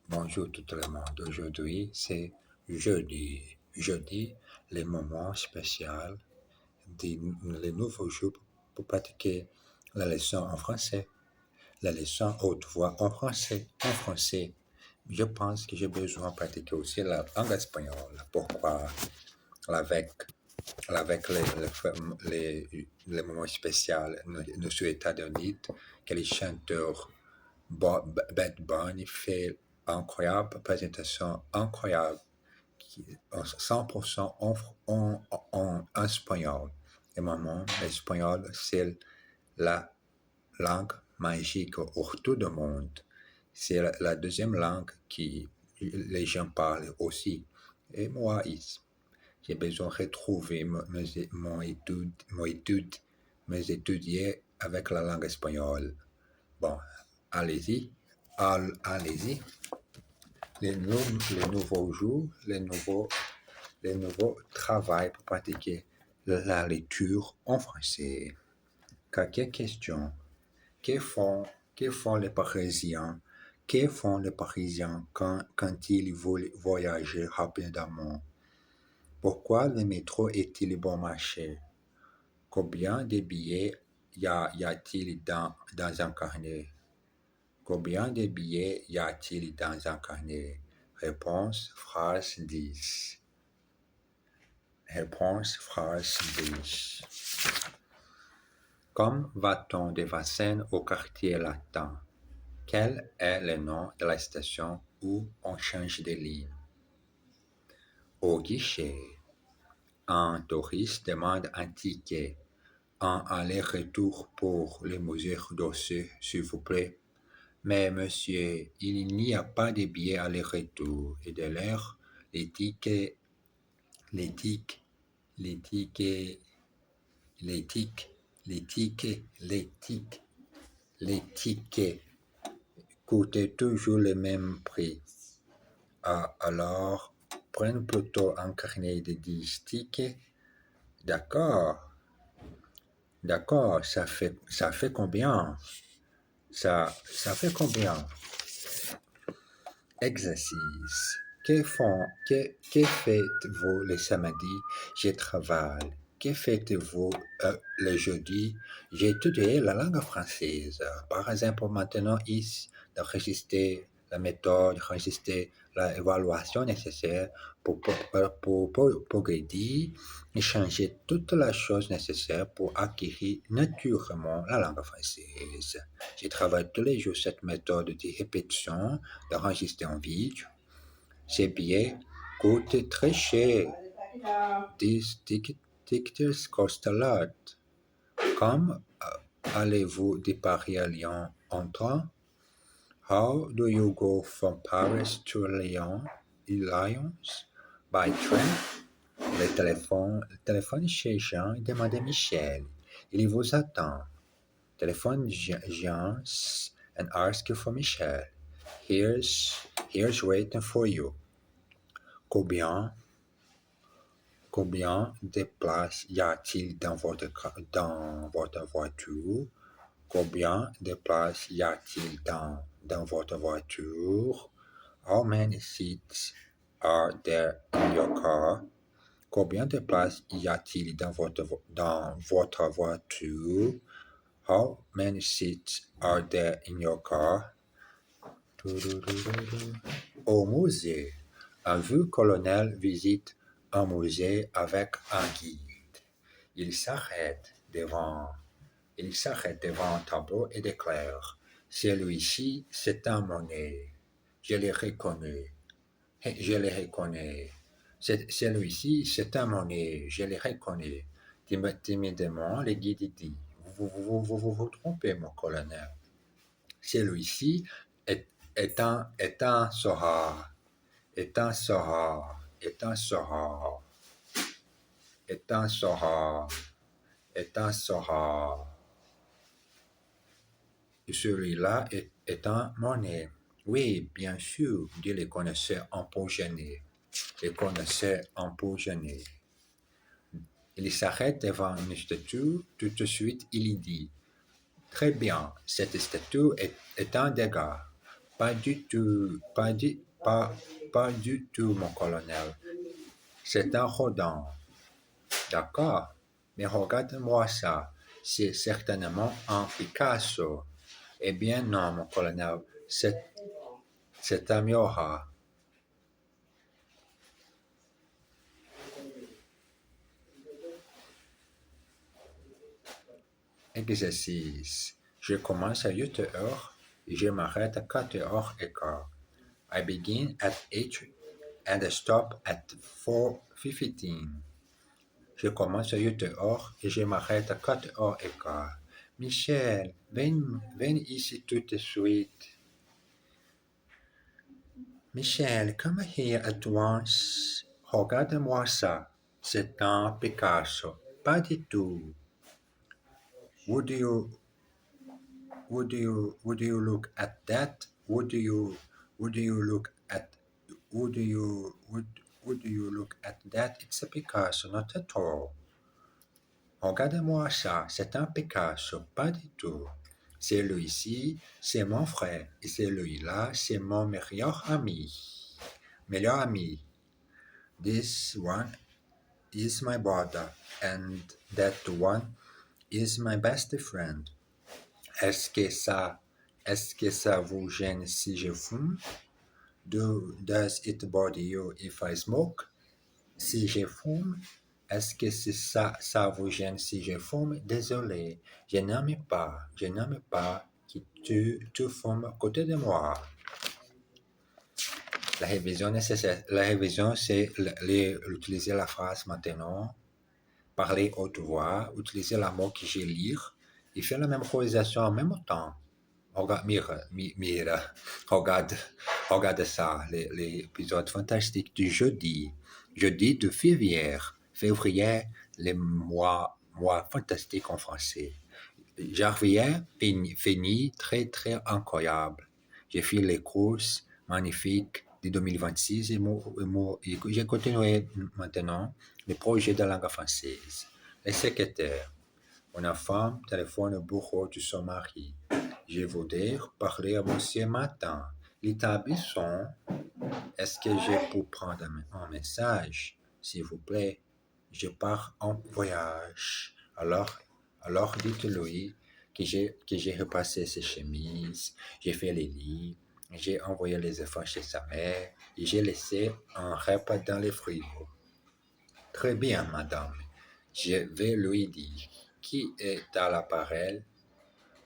Bonjour tout le monde. Aujourd'hui, c'est jeudi. Jeudi, les moments spéciaux, les nouveaux jours pour pratiquer la leçon en français, la leçon haute voix en français. En français, je pense que j'ai besoin de pratiquer aussi la langue espagnole. Pourquoi? Avec, avec les moments spéciaux, nous sommes États-Unis, que les chanteurs Bad Bunny fait incroyable présentation, incroyable, 100% en espagnol. Et maman, l'espagnol, c'est la langue magique autour du monde. C'est la deuxième langue que les gens parlent aussi. Et moi, j'ai besoin de retrouver mes études avec la langue espagnole. Bon, allez-y, allez-y. Les nouveaux jours, les nouveaux travail pour pratiquer la lecture en français. Quelques questions. Que font, que font les Parisiens? Que font les Parisiens quand ils veulent voyager rapidement? Pourquoi le métro est-il bon marché? Combien de billets y a-t-il dans un carnet? Combien de billets y a-t-il dans un carnet? Réponse, phrase 10. Réponse, phrase 10. Comme va-t-on de Vincennes au quartier latin? Quel est le nom de la station où on change de ligne? Au guichet, un touriste demande un ticket. Un aller-retour pour le musée d'Orsay, s'il vous plaît. Mais monsieur, il n'y a pas de billet aller-retour. Et de l'air, les tickets, les tickets, les tickets, les tickets, les tickets, les tickets, les tickets coûtent toujours le même prix. Alors, prenne plutôt un carnet de 10 tickets. D'accord, d'accord, ça fait combien? Ça fait combien? Exercice. Que faites-vous le samedi? Je travaille. Que faites-vous le jeudi? J'ai étudié la langue française. Par exemple, maintenant, d'enregistrer la méthode, d'enregistrer l'évaluation nécessaire pour progréder et changer toutes les choses nécessaires pour acquérir naturellement la langue française. Je travaille tous les jours cette méthode de répétition, d'enregistrer en vidéo. Ces billets coûtent très cher. These tickets cost a lot. Comme allez-vous de Paris à Lyon en train? How do you go from Paris to Lyon? By train? Le téléphone chez Jean et demandez Michel. Il vous attend. Téléphone Jean and ask for Michel. Here's waiting for you. Combien de places y a-t-il dans votre voiture? Combien de places y a-t-il dans votre voiture? How many seats are there in your car? Combien de places y a-t-il dans votre voiture? How many seats are there in your car? Au musée. Un vieux colonel visite un musée avec un guide. Il s'arrête devant un tableau et déclare: celui-ci, c'est un Monet. Je le reconnais. Celui-ci, c'est un Monet. Je le reconnais. Timidement, le guide dit: vous trompez, mon colonel. Celui-ci est un Sahara. Est un Sahara. Est un Sahara. Est un Sahara. Est un Sahara. Celui-là est un Monet. Oui, bien sûr, dit le connaisseur un peu gêné. Le connaisseur un peu gêné. Il s'arrête devant une statue. Tout de suite, il dit: très bien, cette statue est un dégât. Pas du tout, pas du tout, mon colonel. C'est un rodin. D'accord, mais regarde-moi ça. C'est certainement un Picasso. Eh bien non, mon colonel, c'est un Miura. Exercice. Je commence à 8 heures et je m'arrête à 4 heures et quart. I begin at 8 and I stop at 4:15. Je commence à 8 heures et je m'arrête à 4 heures et quart. Michel, viens ici tout de suite. Michel, come here at once. Regarde-moi ça. C'est un Picasso. Pas du tout. Would you would you look at that? Would you look at would you look at that? It's a Picasso, not at all. Regarde-moi ça, c'est un Picasso, pas du tout. Celui-ci, c'est mon frère, et celui-là, c'est mon meilleur ami. Meilleur ami. This one is my brother, and that one is my best friend. Est-ce que ça vous gêne si je fume? Does it bother you if I smoke? Si je fume, est-ce que ça vous gêne si je fume? Désolé, je n'aime pas que tu fumes à côté de moi. La révision nécessaire. La révision, c'est utiliser la phrase maintenant, parler haute voix, utiliser la mot que je lire et faire la mémorisation en même temps. Mira, regarde ça, l'épisode fantastique du jeudi de février, le mois fantastique en français. Janvier fini très très incroyable. J'ai fait les courses magnifiques de 2026 et j'ai continué maintenant le projet de langue française. Les secrétaires. Une femme téléphone au bureau de son mari. Je voudrais parler à monsieur Martin. L'établissement, est-ce que je peux prendre un message, s'il vous plaît? Je pars en voyage. Alors dites-lui que j'ai repassé ses chemises, j'ai fait les lits, j'ai envoyé les efforts chez sa mère et j'ai laissé un repas dans le frigo. Très bien, madame. Je vais lui dire. Qui est à l'appareil?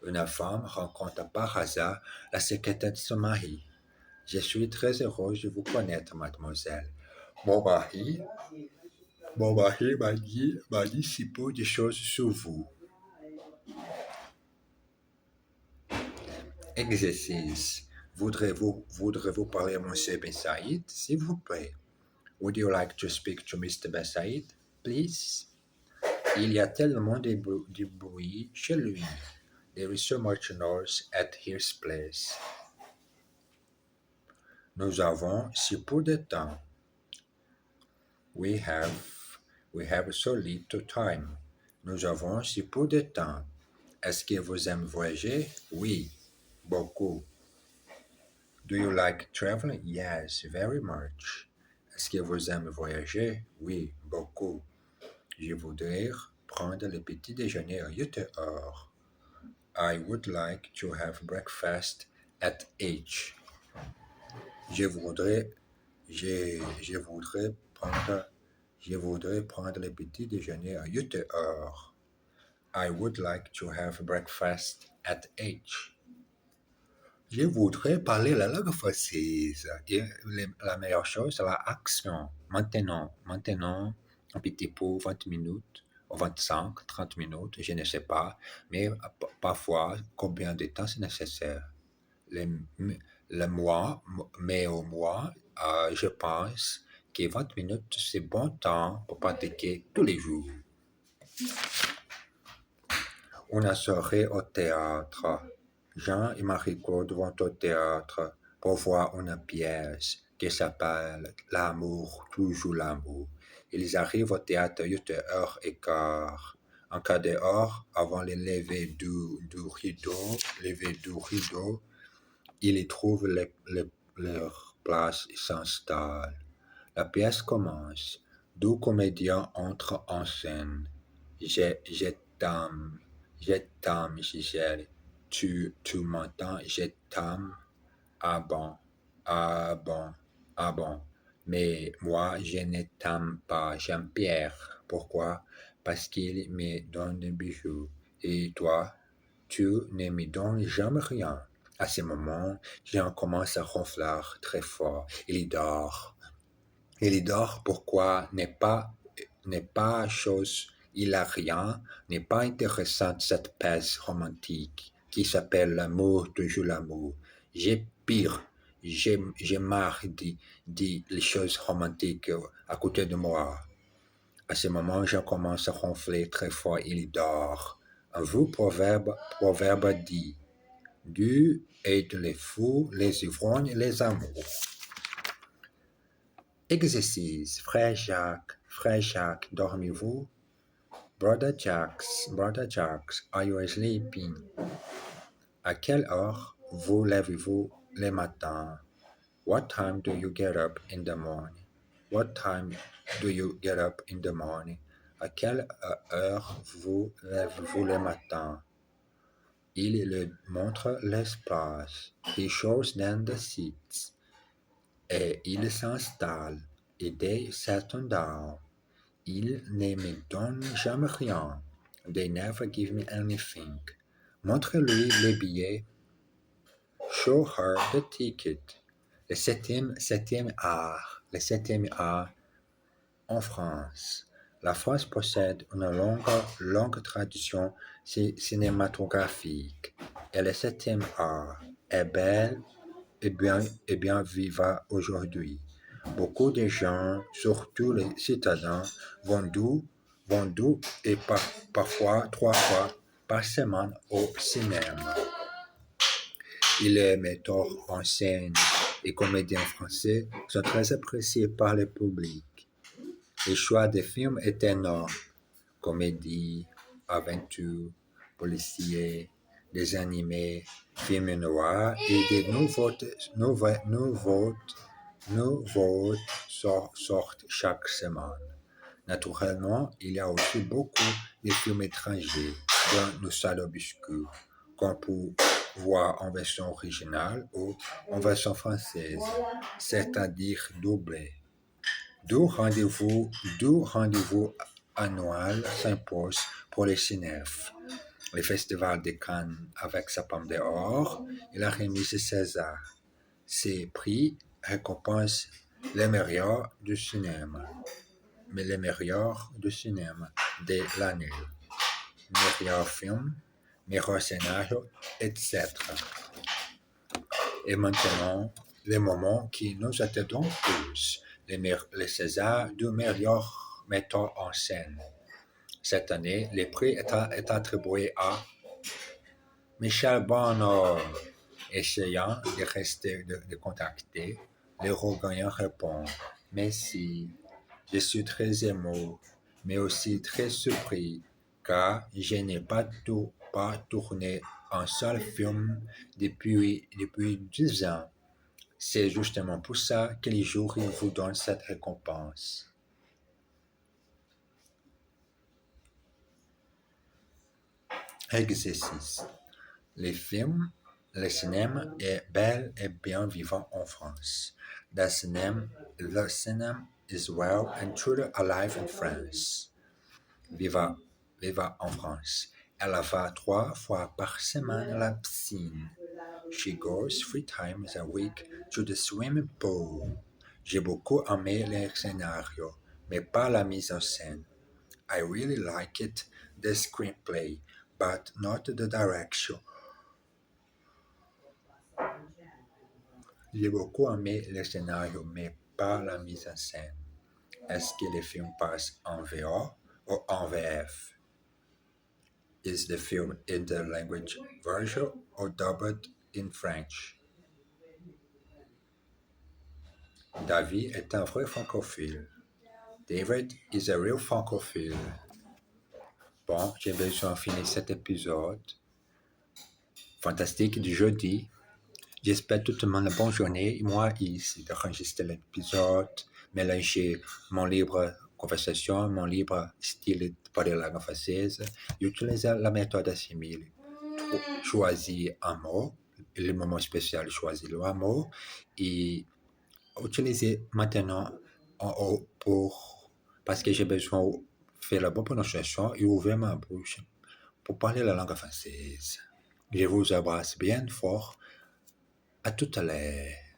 Une femme rencontre par hasard la secrétaire de son mari. Je suis très heureux de vous connaître, mademoiselle. Mon mari m'a dit si peu de choses sur vous. Exercice. Voudrez-vous parler à monsieur Ben Saïd, s'il vous plaît? Would you like to speak to Mr. Ben Saïd, please? Il y a tellement de bruit chez lui. There is so much noise at his place. Nous avons si peu de temps. We have so little time. Nous avons si peu de temps. Est-ce que vous aimez voyager? Oui, beaucoup. Do you like traveling? Yes, very much. Est-ce que vous aimez voyager? Oui, beaucoup. Je voudrais prendre le petit déjeuner à 8 heures. I would like to have breakfast at 8. Je voudrais prendre le petit déjeuner à 8 heures. I would like to have breakfast at 8. Je voudrais parler la langue française. Et la meilleure chose, c'est l'action. Maintenant, un petit peu 20 minutes, ou 25, 30 minutes, je ne sais pas. Mais parfois, combien de temps c'est nécessaire? Le mois, mais au mois, je pense que 20 minutes, c'est bon temps pour pratiquer tous les jours. Une soirée au théâtre. Jean et Marie-Claude vont au théâtre pour voir une pièce qui s'appelle L'amour, toujours l'amour. Ils arrivent au théâtre à 8h15. En cas d'heure, avant le lever du rideau, Ils y trouvent leur place et s'installent. La pièce commence. Deux comédiens entrent en scène. Je t'aime, je t'aime, Gisèle. Tu m'entends, je t'aime. Ah bon, ah bon, ah bon. Mais moi, je ne t'aime pas, Jean-Pierre. Pourquoi? Parce qu'il me donne des bijoux. Et toi, tu ne me donnes jamais rien. À ce moment, Jean commence à ronfler très fort. Il dort. Il dort pourquoi n'est pas chose, il a rien, n'est pas intéressante cette pièce romantique qui s'appelle l'amour, toujours l'amour. J'ai pire, j'ai marre de les choses romantiques à côté de moi. À ce moment, je commence à ronfler très fort, il dort. Un vieux proverbe dit, Dieu aide les fous, les ivrognes, les amours. Exercice. Frère Jacques, dormez-vous? Brother Jacques, are you sleeping? À quelle heure vous levez-vous le matin? What time do you get up in the morning? What time do you get up in the morning? À quelle heure vous levez-vous le matin? Il le montre l'espace. He shows them the seats. Et il s'installe. Et they settle down. Ils ne me donnent jamais rien. They never give me anything. Montre-lui les billets. Show her the ticket. Le septième art. Le septième art en France. La France possède une longue tradition cinématographique. Et le septième art est belle et bien vivant aujourd'hui. Beaucoup de gens, surtout les citadins, vont deux et parfois 3 fois par semaine au cinéma. Et les metteurs en scène et comédiens français sont très appréciés par le public. Le choix des films est énorme. Comédie, aventure, policier, des animés, films noirs et des nouveaux sortent chaque semaine. Naturellement, il y a aussi beaucoup de films étrangers dans nos salles obscures, qu'on peut voir en version originale ou en version française, c'est-à-dire doublée. Deux rendez-vous annuels s'imposent pour les cinéphiles. Le Festival de Cannes avec sa Palme d'Or et la remise César. Ces prix récompensent les meilleurs du cinéma, mais les meilleurs du cinéma de l'année. Meilleur film, meilleur scénario, etc. Et maintenant, le moment qui nous attendons tous, les Césars du meilleur metteur en scène. Cette année, le prix est attribué à Michel Bonheur. Essayant de contacter, le regagnant répond Merci, je suis très ému, mais aussi très surpris, car je n'ai pas tourné un seul film depuis 10 ans. C'est justement pour ça que les jurys vous donnent cette récompense. Exercice. Le cinéma est bel et bien vivant en France. The cinema is well and truly alive in France. Viva en France. Elle va 3 fois par semaine à la piscine. She goes 3 times a week to the swimming pool. J'ai beaucoup aimé le scénario, mais pas la mise en scène. I really like it, the screenplay, but not the direction. J'ai beaucoup aimé le scénario, mais pas la mise en scène. Est-ce que le film passe en VO ou en VF? Is the film in the language version or dubbed in French? David est un vrai francophile. David is a real francophile. Bon, j'ai besoin de finir cet épisode fantastique du jeudi. J'espère tout le monde une bonne journée. Moi, ici, d'enregistrer l'épisode, mélanger mon libre conversation, mon libre style de parler la langue française. J'utilise la méthode assimile. Choisis un mot, le moment spécial, choisis le mot et utiliser maintenant en haut parce que j'ai besoin de faire la bonne prononciation et ouvrir ma bouche pour parler la langue française. Je vous embrasse bien fort. À tout à l'heure.